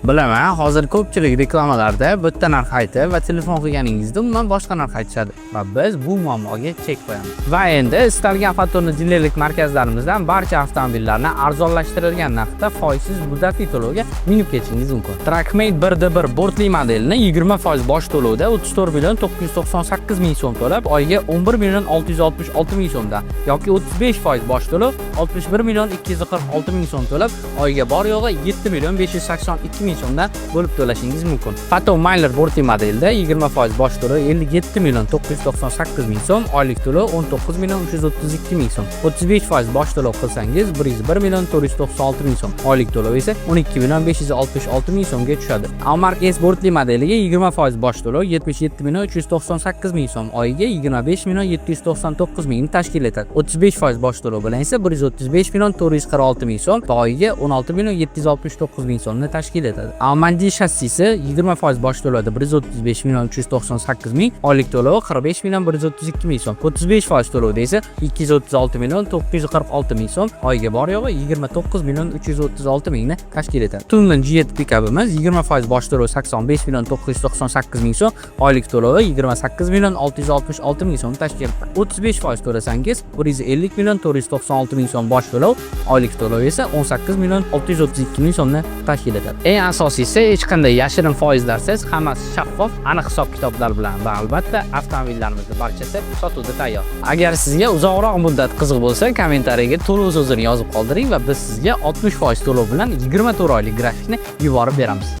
Bilaman, hozir ko'pchilik reklamalarda bitta narx aytib va telefon qilganingizda umuman boshqa narx aytishadi va biz bu muammoga chek qo'yamiz. Va endi istalgan Fatorni dilerlik markazlarimizdan barcha avtomobillarni arzonlashtirilgan narxda foizsiz muddatli to'lovga minib ketishingiz mumkin. Trackmate 1D1 bortli modelini 20% bosh to'lovda 34 million 998 ming so'm to'lab, oyiga 11 million 666 ming so'mdan yoki 35% bosh to'lov 61 million 246 ming so'm to'lab, oyiga bor yo'g'i 7 million 582 ming so'mdan bo'lib to'lashingiz mumkin. Fator Miner bortli modelda 20% bosh to'lov 57 million 998 ming so'm, oylik to'lov 19 million 332 ming so'm. 35% bosh to'lov qilsangiz 101 million 496 ming so'm, oylik to'lov esa 12 million 566 ming so'mga tushadi. Amark S bortli modeliga 20% bosh to'lov 77 million 398 ming so'm, oyiga 25 million 799 mingni tashkil etadi. 35% bosh to'lov bilan esa 135 million 446 ming so'm va oyiga 16 million 769 ming so'mni tashkil etadi. Amandi shassisi 20% bosh to'lovda 135 million 398 ming, oylik to'lovi 45 million 132 ming so'm. 35% to'lovda esa 236 million 946 ming so'm, oyiga bor yo'g'i 29 million 336 mingni tashkil etadi. Tunlan G7 pikapimiz 20% bosh to'lovi 85 million 998 ming so'm, oylik to'lovi 28 million 666 ming so'm tashkil etadi. 35% to'lasangiz 150 million 496 ming so'm bosh to'lov, oylik to'lov esa 18 million 632 ming so'mni tashkil etadi. Eng asosiysi hech qanday yashirin foizlarsiz, hammasi shaffof, aniq hisob-kitoblar bilan va albatta avtomobillarimizni barchasi sotuvga tayyor. Agar sizga uzoqroq muddat qiziq bo'lsa, kommentariyaga to'lov so'zini yozib qoldiring va biz sizga 60% to'lov bilan 24 oylik grafikni yuborib beramiz.